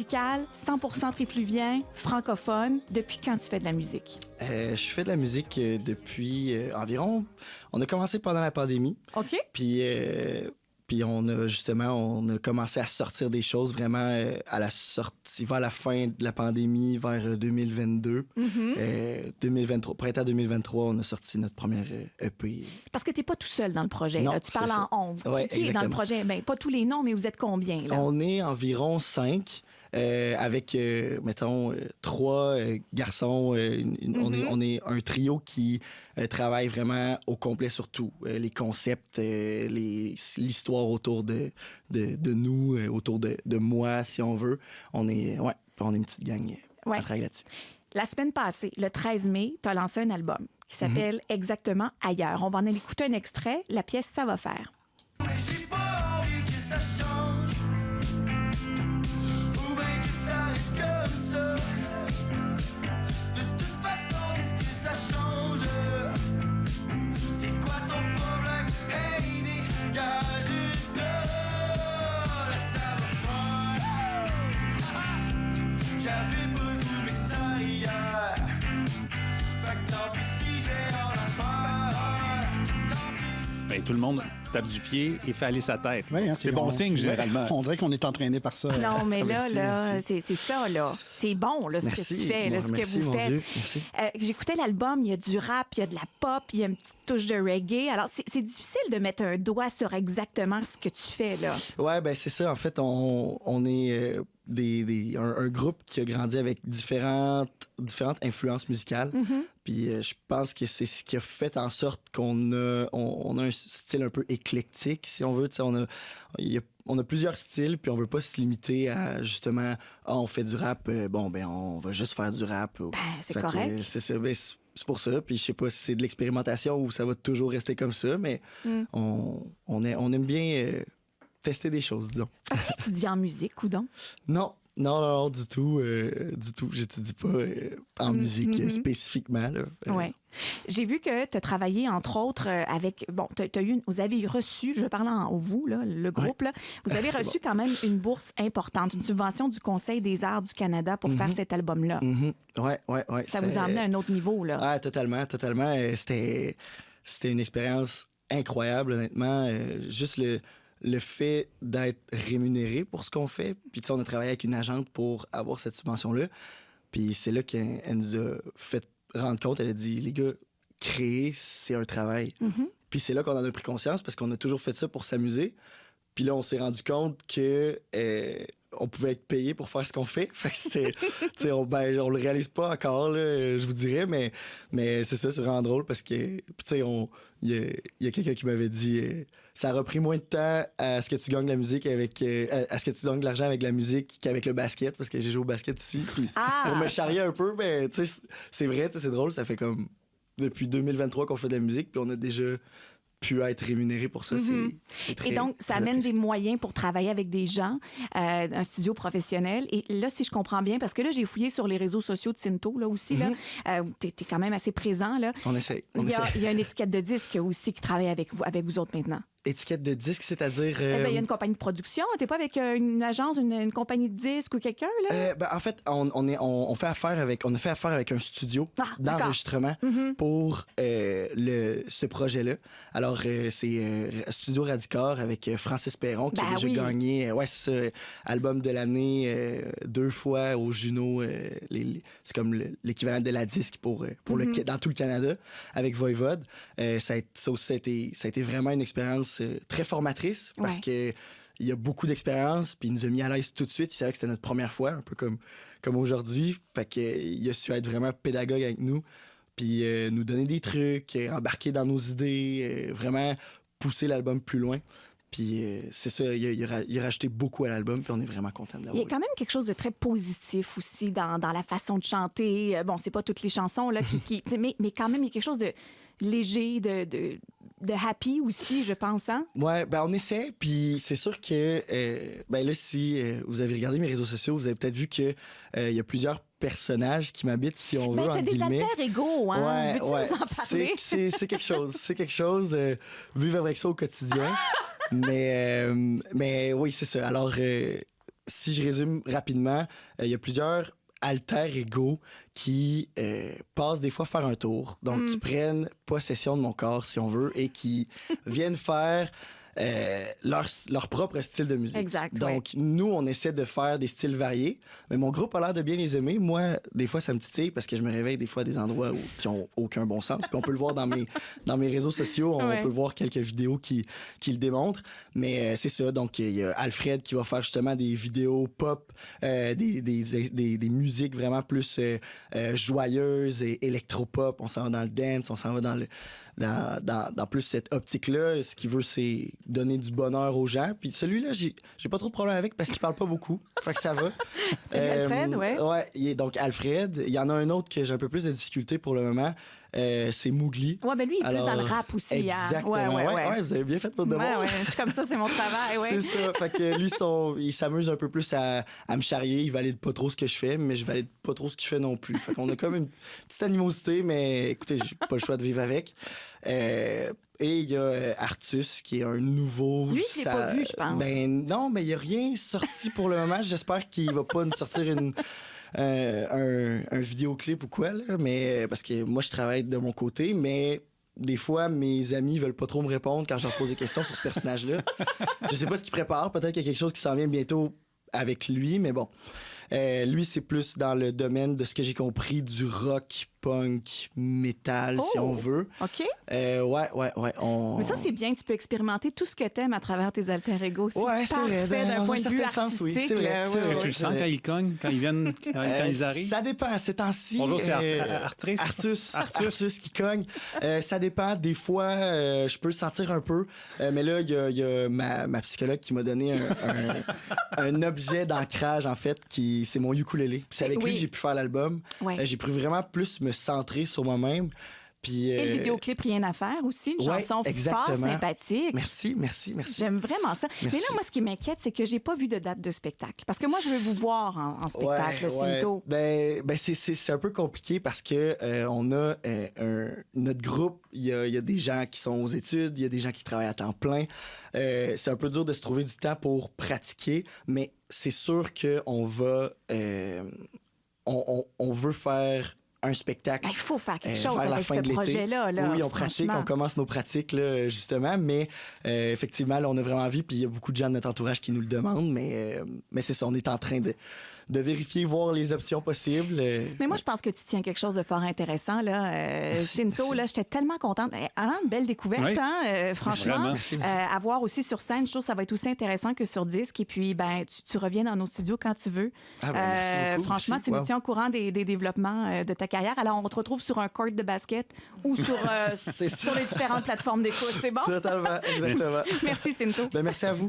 musical, 100% trifluvien, francophone. Depuis quand tu fais de la musique? Je fais de la musique depuis environ... On a commencé pendant la pandémie. OK. Puis on a commencé à sortir des choses vraiment à la sortie, vers la fin de la pandémie, vers 2022. 2023, printemps 2023, on a sorti notre première EP. Parce que tu n'es pas tout seul dans le projet. Non, là. Tu parles en on. Ouais, Qui est dans le projet? Ben, pas tous les noms, mais vous êtes combien? Là? On est environ 5. Avec, mettons, 3 garçons. On est un trio qui travaille vraiment au complet sur tout. Les concepts, l'histoire autour de nous, autour de moi, si on veut. On est une petite gang à travailler là-dessus. La semaine passée, le 13 mai, tu as lancé un album qui s'appelle Exactement Ailleurs. On va en écouter un extrait. La pièce Ça va faire. J'ai pas envie que ça change. Comme ça. De toute façon, qu'est-ce que ça change? C'est quoi ton problème? Hey, dégage-le, ça va faire. J'avais pas le goût de mettre ailleurs. Fait que tant pis si j'ai en affaire. Ben, tout le monde tape du pied et fait aller sa tête. Oui, hein, c'est bon signe, généralement. On dirait qu'on est entraîné par ça. Non, mais Merci. c'est ça, là. C'est bon, là, ce que tu fais, là, ce que vous faites. Dieu, merci. J'écoutais l'album, il y a du rap, il y a de la pop, il y a une petite touche de reggae. Alors, c'est difficile de mettre un doigt sur exactement ce que tu fais, là. Ouais, ben c'est ça. En fait, on est un groupe qui a grandi avec différentes influences musicales. Puis je pense que c'est ce qui a fait en sorte qu'on a un style un peu éclectique, si on veut. On a plusieurs styles, puis on veut pas se limiter à justement, on fait du rap, on va juste faire du rap. C'est Fait correct. que c'est ça, c'est pour ça. Puis je sais pas si c'est de l'expérimentation ou ça va toujours rester comme ça, mais on aime bien tester des choses, disons. As-tu étudié en musique ou donc? Non, du tout. J'étudie pas en musique spécifiquement. Là. Oui. J'ai vu que tu as travaillé, entre autres, avec... Bon, vous avez reçu, je parle en vous, là, le groupe, là, vous avez reçu quand même une bourse importante, une subvention du Conseil des arts du Canada pour faire cet album-là. Ouais. Ça vous a amené à un autre niveau, là. Ah, totalement. C'était une expérience incroyable, honnêtement. Juste le fait d'être rémunéré pour ce qu'on fait. Puis, tu sais, on a travaillé avec une agente pour avoir cette subvention-là. Puis, c'est là qu'elle nous a fait rendre compte. Elle a dit, les gars, créer, c'est un travail. Puis, c'est là qu'on en a pris conscience parce qu'on a toujours fait ça pour s'amuser. Puis là, on s'est rendu compte que on pouvait être payé pour faire ce qu'on fait. Fait que c'était, tu sais, on le réalise pas encore, là, je vous dirais, mais c'est ça, c'est vraiment drôle parce que, tu sais, il y a quelqu'un qui m'avait dit, ça a repris moins de temps à ce que tu gagnes la musique avec, à ce que tu gagnes de l'argent avec la musique qu'avec le basket, parce que j'ai joué au basket aussi. Puis pour me charrier un peu, mais tu sais, c'est vrai, tu sais, c'est drôle, ça fait comme depuis 2023 qu'on fait de la musique, puis on a déjà pu être rémunéré pour ça. C'est très, et donc, ça très amène apprécié. des moyens pour travailler avec des gens, un studio professionnel. Et là, si je comprends bien, parce que là, j'ai fouillé sur les réseaux sociaux de Cinto, là aussi, là, t'es quand même assez présent, là. On essaie. Il y a une étiquette de disque aussi qui travaille avec vous autres maintenant. Étiquette de disque, c'est-à-dire... Il y a une compagnie de production. T'es pas avec une agence, une compagnie de disques ou quelqu'un, là? En fait, on fait affaire avec un studio d'enregistrement pour ce projet-là. Alors, c'est Studio Radicor avec Francis Perron qui a déjà gagné c'est ça, album de l'année 2 fois au Juno. C'est comme l'équivalent de la disque pour dans tout le Canada avec Voivode. Ça a été vraiment une expérience très formatrice parce que il y a beaucoup d'expérience, puis il nous a mis à l'aise tout de suite. Il savait que c'était notre première fois, un peu comme aujourd'hui. Fait qu'il a su être vraiment pédagogue avec nous, puis nous donner des trucs, embarquer dans nos idées, vraiment pousser l'album plus loin. Puis c'est ça, il a rajouté beaucoup à l'album, puis on est vraiment content de l'avoir. Il y a quand même quelque chose de très positif aussi dans la façon de chanter. Bon, c'est pas toutes les chansons, là, mais quand même, il y a quelque chose de léger, de happy aussi, je pense, hein? Ouais, on essaie, puis c'est sûr que, là, si vous avez regardé mes réseaux sociaux, vous avez peut-être vu que il y a plusieurs personnages qui m'habitent, si on veut, entre guillemets. T'as des alter-ego, hein? Veux-tu nous en parler? C'est quelque chose. C'est quelque chose. Vivre avec ça au quotidien. mais oui, c'est ça. Alors, si je résume rapidement, il y a plusieurs alter ego qui passent des fois faire un tour. Donc, qui prennent possession de mon corps, si on veut, et qui viennent faire leur propre style de musique. Exact, Donc, nous, on essaie de faire des styles variés, mais mon groupe a l'air de bien les aimer. Moi, des fois, ça me titille parce que je me réveille des fois à des endroits qui ont aucun bon sens. Puis on peut le voir dans mes réseaux sociaux, on peut voir quelques vidéos qui le démontrent. Mais c'est ça, donc il y a Alfred qui va faire justement des vidéos pop, des musiques vraiment plus joyeuses et électropop. On s'en va dans le dance, on s'en va dans plus cette optique-là. Ce qu'il veut, c'est donner du bonheur aux gens. Puis celui-là, j'ai pas trop de problème avec parce qu'il parle pas beaucoup. Fait que ça va. C'est Alfred, ouais. Ouais, donc Alfred. Il y en a un autre que j'ai un peu plus de difficulté pour le moment. C'est Mougli. Ouais, ben lui, il est plus dans le rap aussi. Exactement. Ouais, vous avez bien fait votre devoir. Ouais, je suis comme ça, c'est mon travail. Ouais. C'est ça. Fait que lui, il s'amuse un peu plus à me charrier. Il valide pas trop ce que je fais, mais je valide pas trop ce qu'il fait non plus. Fait qu'on a comme une petite animosité, mais écoutez, j'ai pas le choix de vivre avec. Et il y a Artus, qui est un nouveau... Lui, je l'ai pas vu, je pense. Ben non, mais il n'y a rien sorti pour le moment. J'espère qu'il va pas nous sortir un vidéoclip ou quoi, là, mais parce que moi, je travaille de mon côté, mais des fois, mes amis veulent pas trop me répondre quand je leur pose des questions sur ce personnage-là. Je sais pas ce qu'il prépare. Peut-être qu'il y a quelque chose qui s'en vient bientôt avec lui, mais bon. Lui, c'est plus dans le domaine de ce que j'ai compris du rock, punk, métal, si on veut. OK. Ouais. Mais ça, c'est bien. Tu peux expérimenter tout ce que t'aimes à travers tes alter ego. C'est ouais, c'est parfait vrai. d'un point de vue certain sens, oui. C'est vrai. artistique. C'est vrai. Tu le sens quand ils cognent, quand ils viennent, quand ils arrivent? Ça dépend. Ces temps-ci... Bonjour, c'est Artus qui cogne. Ça dépend. Des fois, je peux le sentir un peu. Mais là, il y a ma psychologue qui m'a donné un objet d'ancrage, en fait, c'est mon ukulélé. Puis c'est avec lui que j'ai pu faire l'album. Ouais. J'ai pu vraiment plus me centrer sur moi-même. Puis, et le vidéoclip Rien à faire aussi, une chanson fort sympathique. Merci. J'aime vraiment ça. Merci. Mais là, moi, ce qui m'inquiète, c'est que j'ai pas vu de date de spectacle. Parce que moi, je veux vous voir en spectacle, Cinto. Ben c'est un peu compliqué parce que on a notre groupe, il y a des gens qui sont aux études, il y a des gens qui travaillent à temps plein. C'est un peu dur de se trouver du temps pour pratiquer, mais c'est sûr qu'on va... on veut faire un spectacle. Il faut faire quelque chose vers la avec fin ce de l'été. projet-là. Là, oui, on pratique, on commence nos pratiques, là, justement, mais effectivement, là, on a vraiment envie, puis il y a beaucoup de gens de notre entourage qui nous le demandent, mais c'est ça, on est en train de vérifier, voir les options possibles. Mais moi, je pense que tu tiens quelque chose de fort intéressant, là. Cinto, là, j'étais tellement contente. Belle découverte, oui. franchement. Merci. À voir aussi sur scène, je trouve que ça va être aussi intéressant que sur disque. Et puis, tu reviens dans nos studios quand tu veux. Merci beaucoup. Franchement, Merci. tu nous tiens au courant des développements de ta carrière. Alors, on te retrouve sur un court de basket ou sur les différentes plateformes d'écoute. C'est bon? Totalement, exactement. Merci, Cinto. Merci à vous.